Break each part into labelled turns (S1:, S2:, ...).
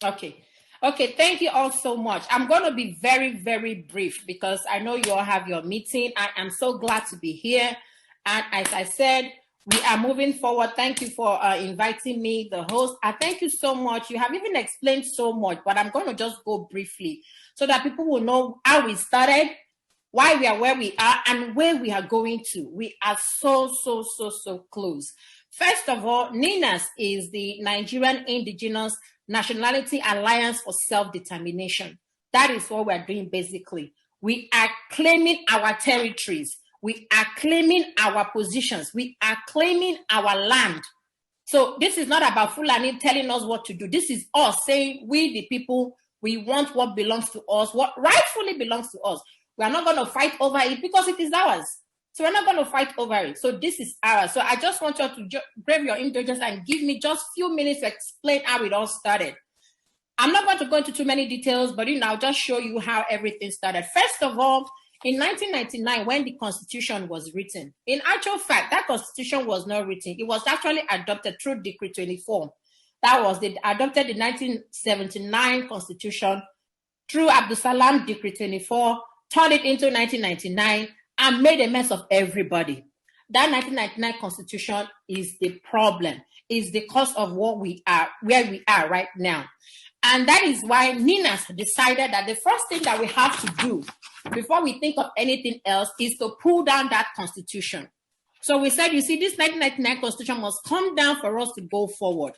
S1: Okay. Okay, thank you all so much. I'm going to be very, very brief because I know you all have your meeting. I am so glad to be here. And as I said, we are moving forward. Thank you for inviting me, the host. I thank you so much. You have even explained so much, but I'm going to just go briefly so that people will know how we started, why we are where we are, and where we are going to. We are so close. First of all, NINAS is the Nigerian Indigenous Nationality Alliance for Self-Determination. That is what we're doing basically. We are claiming our territories. We are claiming our positions. We are claiming our land. So this is not about Fulani telling us what to do. This is us saying, we the people, we want what belongs to us, what rightfully belongs to us. We are not going to fight over it because it is ours. So we're not going to fight over it. So this is ours. So I just want you to brave your indulgence and give me just a few minutes to explain how it all started. I'm not going to go into too many details, but I'll just show you how everything started. First of all, in 1999, when the Constitution was written, in actual fact, that Constitution was not written. It was actually adopted through Decree 24. That was adopted the 1979 Constitution through Abdulsalam Decree 24, turned it into 1999, and made a mess of everybody. That 1999 Constitution is the problem, is the cause of what we are, where we are right now. And that is why NINAS decided that the first thing that we have to do before we think of anything else is to pull down that Constitution. So we said, you see, this 1999 Constitution must come down for us to go forward.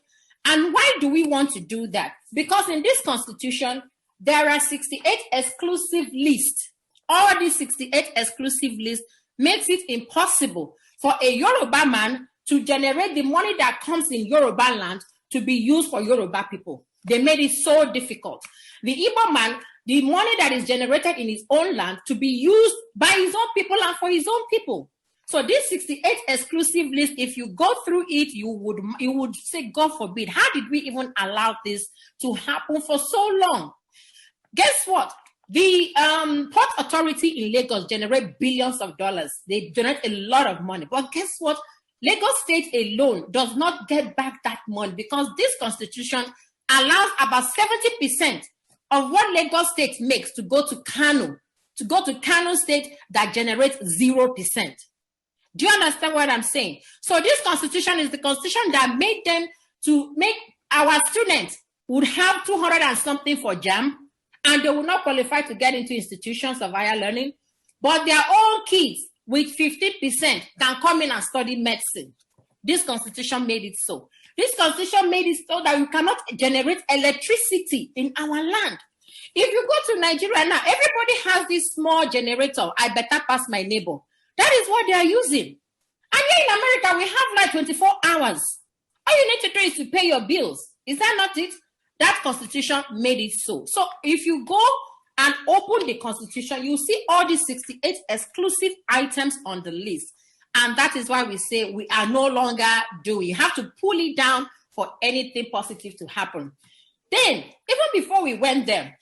S1: And why do we want to do that? Because in this Constitution, there are 68 exclusive lists. All these 68 exclusive lists makes it impossible for a Yoruba man to generate the money that comes in Yoruba land to be used for Yoruba people. They made it so difficult. The Igbo man, the money that is generated in his own land to be used by his own people and for his own people. So this 68 exclusive list, if you go through it, you would say, God forbid, how did we even allow this to happen for so long? Guess what? The Port Authority in Lagos generate billions of dollars. They generate a lot of money. But guess what? Lagos State alone does not get back that money because this Constitution allows about 70% of what Lagos State makes to go to Kano State that generates 0%. Do you understand what I'm saying? So this Constitution is the Constitution that made them to make our students would have 200 and something for JAM, and they will not qualify to get into institutions of higher learning, but their own kids with 50% can come in and study medicine. This Constitution made it so. This Constitution made it so that you cannot generate electricity in our land. If you go to Nigeria now, everybody has this small generator. I better pass my neighbor. That is what they are using. And here in America, we have like 24 hours. All you need to do is to pay your bills. Is that not it? That Constitution made it so. So if you go and open the Constitution, you see all these 68 exclusive items on the list. And that is why we say we are no longer doing. You have to pull it down for anything positive to happen. Then, even before we went there,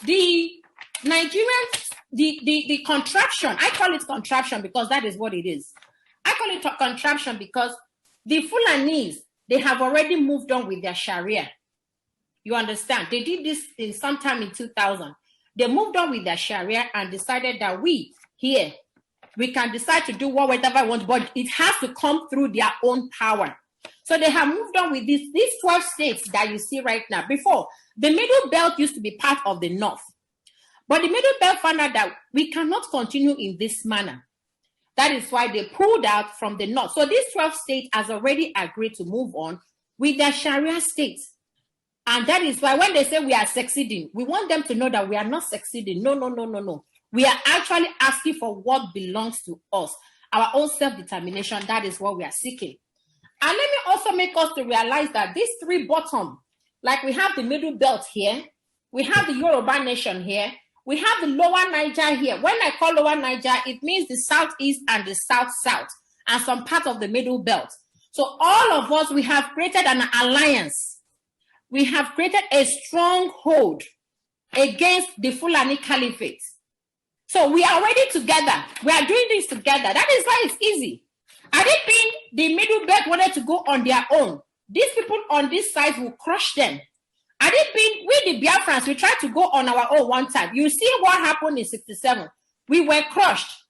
S1: the Nigerians, the contraption, I call it contraption because that is what it is. I call it a contraption because the Fulanese, they have already moved on with their Sharia. You understand? They did this in sometime in 2000. They moved on with their Sharia and decided that we here, we can decide to do whatever we want, but it has to come through their own power. So they have moved on with these 12 states that you see right now. Before, the Middle Belt used to be part of the North. But the Middle Belt found out that we cannot continue in this manner. That is why they pulled out from the North. So these 12 states has already agreed to move on with their Sharia states. And that is why when they say we are succeeding, we want them to know that we are not succeeding. No. We are actually asking for what belongs to us. Our own self-determination, that is what we are seeking. And let me also make us to realize that these three bottom, like we have the Middle Belt here, we have the Yoruba nation here, we have the Lower Niger here. When I call Lower Niger, it means the Southeast and the South, and some part of the Middle Belt. So all of us, we have created an alliance. We have created a stronghold against the Fulani Caliphate. So we are already together. We are doing this together. That is why it's easy. Had it been the Middle Belt wanted to go on their own, these people on this side will crush them. Had it the Biafrans, we tried to go on our own one time. You see what happened in 67. We were crushed.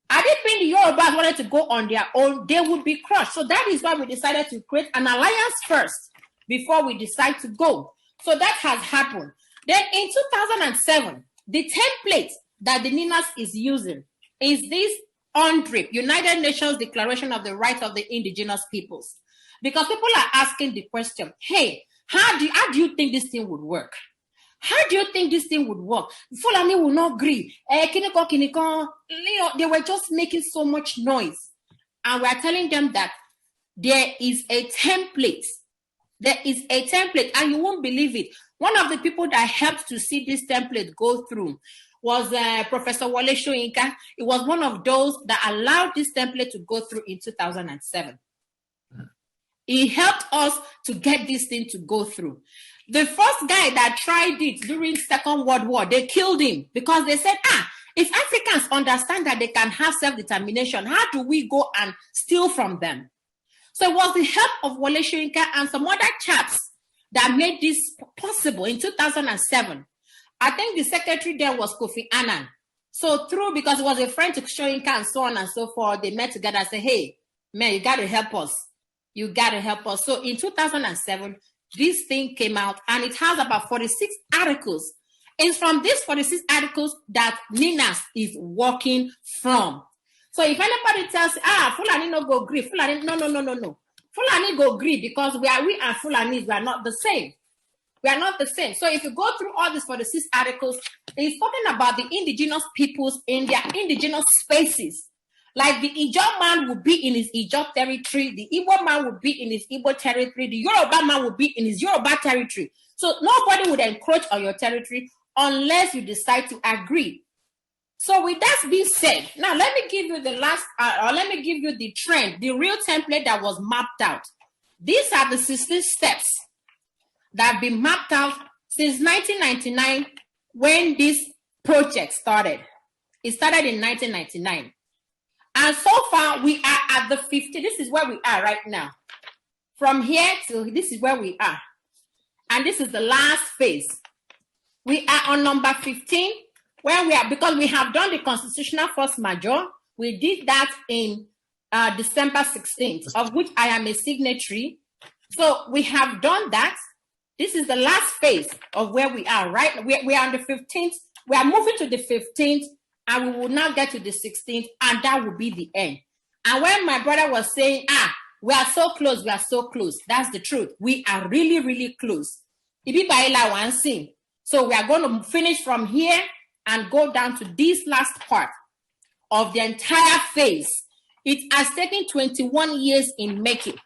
S1: I didn't think the Yorubas wanted to go on their own. They would be crushed. So that is why we decided to create an alliance first before we decide to go. So that has happened. Then in 2007, the template that the NINAS is using is this UNDRIP, United Nations Declaration of the Rights of the Indigenous Peoples. Because people are asking the question, hey, how do you think this thing would work? How do you think this thing would work? Fulani will not agree. They were just making so much noise. And we're telling them that there is a template. There is a template, and you won't believe it. One of the people that helped to see this template go through was Professor Wole Soyinka. It was one of those that allowed this template to go through in 2007. He helped us to get this thing to go through. The first guy that tried it during Second World War, they killed him because they said, if Africans understand that they can have self-determination, how do we go and steal from them? So it was the help of Wole Soyinka and some other chaps that made this possible in 2007. I think the secretary there was Kofi Annan. So because it was a friend to Soyinka and so on and so forth, they met together and said, hey, man, you got to help us. You got to help us. So in 2007, this thing came out, and it has about 46 articles. It's from these 46 articles that NINAS is working from. So if anybody tells, Fulani no go agree, Fulani, no. Fulani go agree because we and Fulanis, we are not the same. We are not the same. So if you go through all these 46 articles, it's talking about the indigenous peoples in their indigenous spaces. Like the Ijaw man would be in his Ijaw territory, the Igbo man would be in his Igbo territory, the Yoruba man would be in his Yoruba territory. So nobody would encroach on your territory unless you decide to agree. So with that being said, now let me give you the let me give you the trend, the real template that was mapped out. These are the 16 steps that have been mapped out since 1999 when this project started. It started in 1999. And so far, we are at the 50. This is where we are right now. From here to this is where we are. And this is the last phase. We are on number 15, where we are, because we have done the constitutional force majeure. We did that in December 16th, of which I am a signatory. So we have done that. This is the last phase of where we are, right? We are on the 15th. We are moving to the 15th. And we will now get to the 16th, and that will be the end. And when my brother was saying, we are so close, that's the truth. We are really, really close. So we are going to finish from here and go down to this last part of the entire phase. It has taken 21 years in making.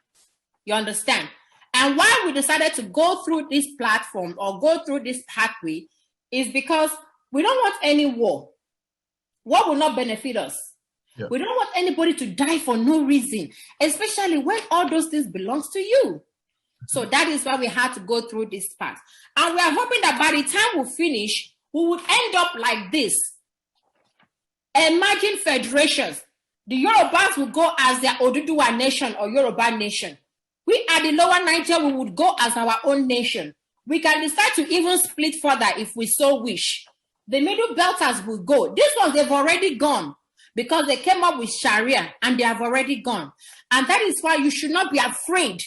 S1: You understand? And why we decided to go through this platform or go through this pathway is because we don't want any war. War will not benefit us. Yeah. We don't want anybody to die for no reason, especially when all those things belong to you. So that is why we had to go through this path. And we are hoping that by the time we finish, we would end up like this. Imagine federations. The Yorubas will go as their Oduduwa nation or Yoruba nation. We at the lower Niger, we would go as our own nation. We can decide to even split further if we so wish. The Middle Belters will go. These ones, they've already gone because they came up with Sharia and they have already gone. And that is why you should not be afraid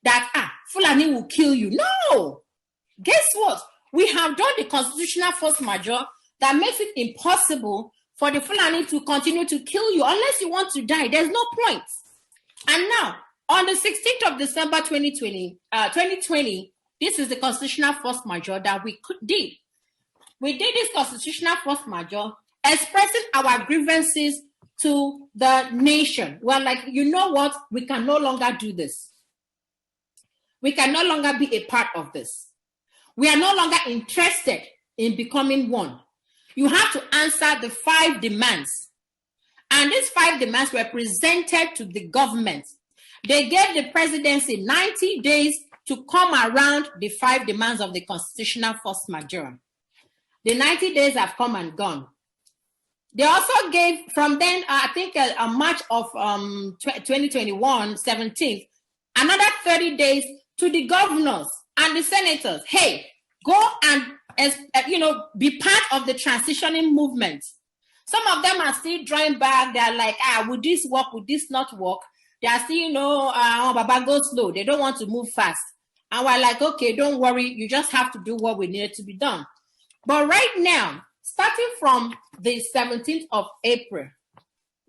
S1: that, Fulani will kill you. No! Guess what? We have done the constitutional force majeure that makes it impossible for the Fulani to continue to kill you unless you want to die. There's no point. And now, on the 16th of December 2020, this is the constitutional force majeure that we did. We did this constitutional force majeure expressing our grievances to the nation. We're like, you know what? We can no longer do this. We can no longer be a part of this. We are no longer interested in becoming one. You have to answer the 5 demands. And these 5 demands were presented to the government. They gave the presidency 90 days to come around the 5 demands of the constitutional force majeure. The 90 days have come and gone. They also gave, from then, I think a March of 2021, 17th, another 30 days to the governors and the senators. Hey, go and be part of the transitioning movement. Some of them are still drawing back. They're like, would this work? Would this not work? They are still, Baba, go slow. They don't want to move fast. And we're like, okay, don't worry. You just have to do what we need to be done. But right now, starting from the 17th of April,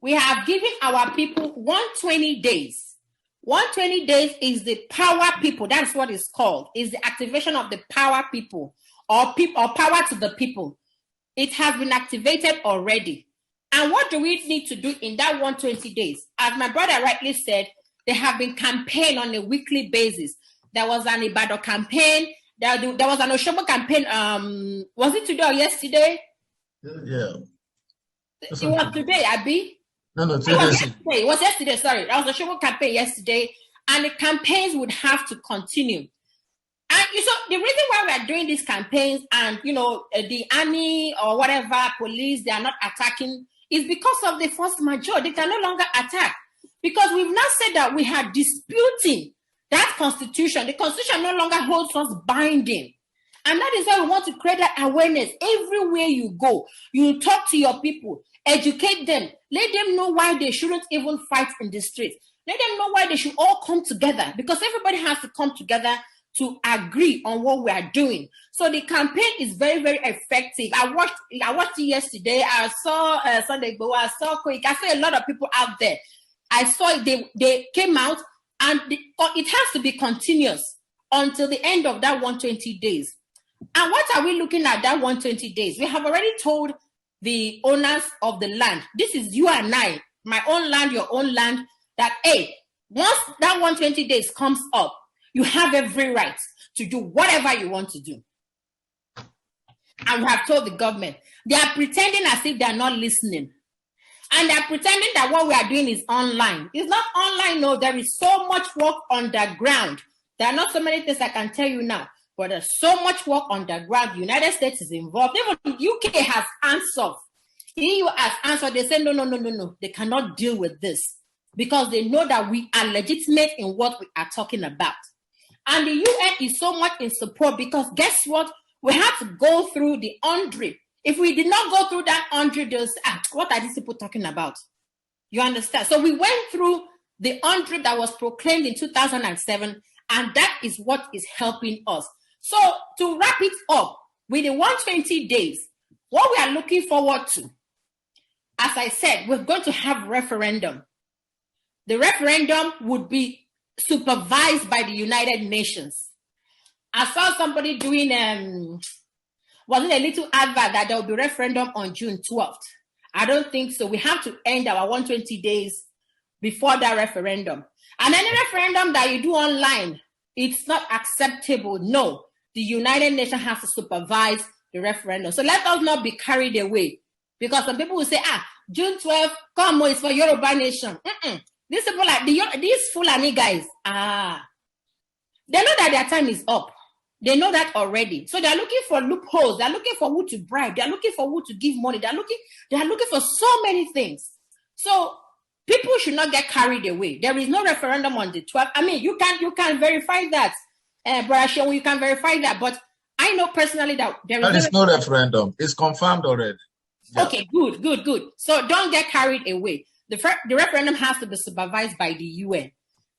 S1: we have given our people 120 days. 120 days is the power people. That's what it's called. Is the activation of the power people or power to the people. It has been activated already. And what do we need to do in that 120 days? As my brother rightly said, there have been campaigns on a weekly basis. There was an Ibadan campaign. There was an Oshobo campaign. Was it today or yesterday?
S2: Yeah.
S1: It was today, Abi.
S2: No, today.
S1: It was yesterday, sorry. There was a Oshobo campaign yesterday. And the campaigns would have to continue. And so the reason why we are doing these campaigns and, the army or whatever, police, they are not attacking is because of the force majeure. They can no longer attack. Because we've now said that we are disputing that constitution. The constitution no longer holds us binding. And that is why we want to create that awareness. Everywhere you go, you talk to your people, educate them, let them know why they shouldn't even fight in the streets. Let them know why they should all come together, because everybody has to come together to agree on what we are doing. So the campaign is very, very effective. I watched it yesterday. I saw Sunday Igboho. I saw Koiki. I saw a lot of people out there. I saw it. They came out, and it has to be continuous until the end of that 120 days. And what are we looking at that 120 days? We have already told the owners of the land, this is you and I, my own land, your own land, that, hey, once that 120 days comes up, you have every right to do whatever you want to do. And we have told the government. They are pretending as if they are not listening. And they're pretending that what we are doing is online. It's not online, no. There is so much work underground. There are not so many things I can tell you now. But there's so much work underground. The United States is involved. Even the UK has answered. The EU has answered. They say, no. They cannot deal with this. Because they know that we are legitimate in what we are talking about. And the UN is so much in support because guess what? We have to go through the UNDRIP. If we did not go through that UNDRIP, they'll say, what are these people talking about? You understand? So we went through the UNDRIP that was proclaimed in 2007, and that is what is helping us. So to wrap it up, with the 120 days, what we are looking forward to, as I said, we're going to have referendum. The referendum would be supervised by the United Nations. I saw somebody doing wasn't a little advert that there will be referendum on June 12th. I don't think so. We have to end our 120 days before that referendum. And any referendum that you do online, it's not acceptable. No, the United Nations has to supervise the referendum. So let us not be carried away. Because some people will say, June 12th, come on, it's for Yoruba Nation. These people these Fulani guys, they know that their time is up. They know that already. So they're looking for loopholes. They're looking for who to bribe. They're looking for who to give money. They're looking for so many things. So people should not get carried away. There is no referendum on the 12th. I mean, you can verify that. Brother Shehu, you can verify that. But I know personally that there is
S2: no referendum. It's confirmed already.
S1: Yeah. Okay, good. So don't get carried away. The referendum has to be supervised by the UN.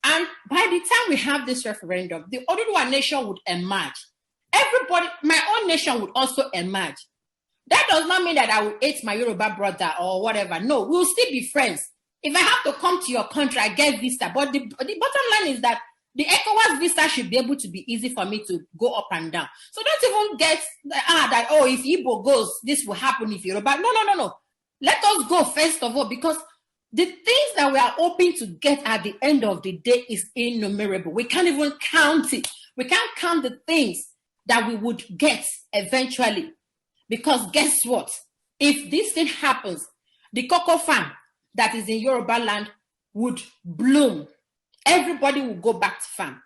S1: And by the time we have this referendum, the Oduduwa nation would emerge. Everybody, my own nation would also emerge. That does not mean that I will hate my Yoruba brother or whatever. No, we'll still be friends. If I have to come to your country, I get visa. But the bottom line is that the ECOWAS visa should be able to be easy for me to go up and down. So don't even get that, if Igbo goes, this will happen if Yoruba. No. Let us go first of all, because the things that we are hoping to get at the end of the day is innumerable. We can't even count it. We can't count the things that we would get eventually. Because guess what? If this thing happens, the cocoa farm that is in Yoruba land would bloom. Everybody will go back to farm.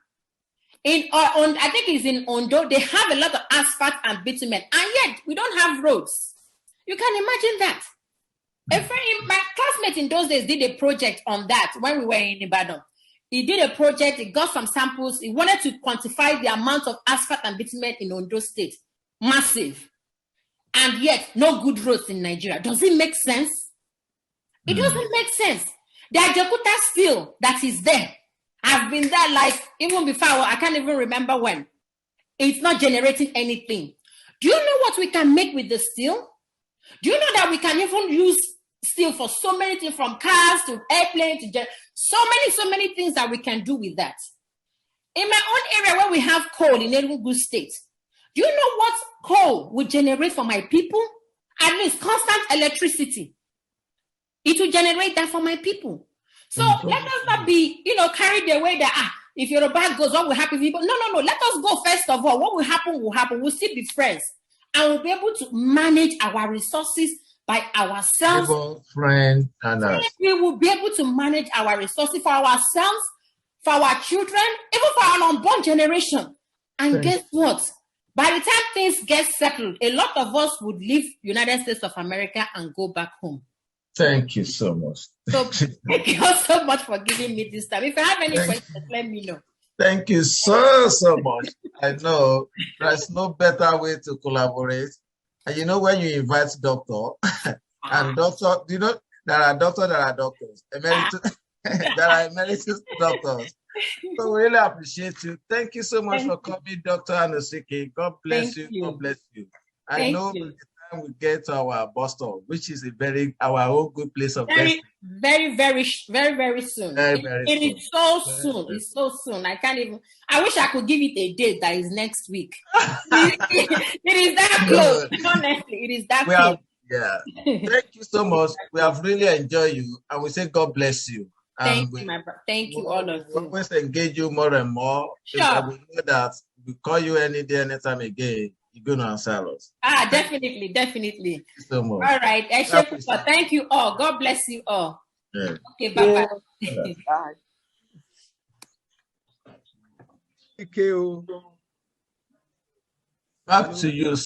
S1: I think it's in Ondo, they have a lot of asphalt and bitumen, and yet we don't have roads. You can imagine that. My classmate in those days did a project on that when we were in Ibadan. he did a project, he got some samples, he wanted to quantify the amount of asphalt and bitumen in Ondo State. Massive. And yet, no good roads in Nigeria. Does it make sense? It doesn't make sense. The Ajakuta steel that is there, I've been there like even before, I can't even remember when. It's not generating anything. Do you know what we can make with the steel? Do you know that we can even use steel for so many things, from cars to airplanes to so many things that we can do with that? In my own area where we have coal in Enugu State, do you know what coal would generate for my people? At least constant electricity. It will generate that for my people. So let us not be, carried away that, if Yoruba goes, what will happen? No. Let us go first of all. What will happen will happen. We'll still be friends. And we'll be able to manage our resources by ourselves.
S2: Neighbor, friend, and us.
S1: We will be able to manage our resources for ourselves, for our children, even for our unborn generation. And guess what? By the time things get settled, a lot of us would leave United States of America and go back home.
S2: Thank you so much.
S1: So thank you so much for giving me this time. If you have any questions, let me know.
S2: Thank you so much. I know there's no better way to collaborate. And when you invite doctor, and doctor, there are doctors, emeritus, there are emeritus doctors. So we really appreciate you. Thank you so much for coming, Dr. Anosike. God bless you. God bless you. I know by the time we get to our bus stop, which is our own good place of destiny.
S1: Very soon. Very soon. It is so soon. It's so soon. I wish I could give it a date that is next week. It is that close. Honestly, it is that close.
S2: Yeah. Thank you so much. We have really enjoyed you, and we say God bless you.
S1: Thank you, my brother. Thank you, all of you.
S2: We always engage you more and more.
S1: Sure.
S2: We know that we call you any day, anytime again, you're going to answer us.
S1: Definitely.
S2: Thank you so much.
S1: All right. Thank you all. God bless you all.
S2: Yeah.
S1: Okay, bye-bye.
S3: Bye.
S2: Thank you. Back to you.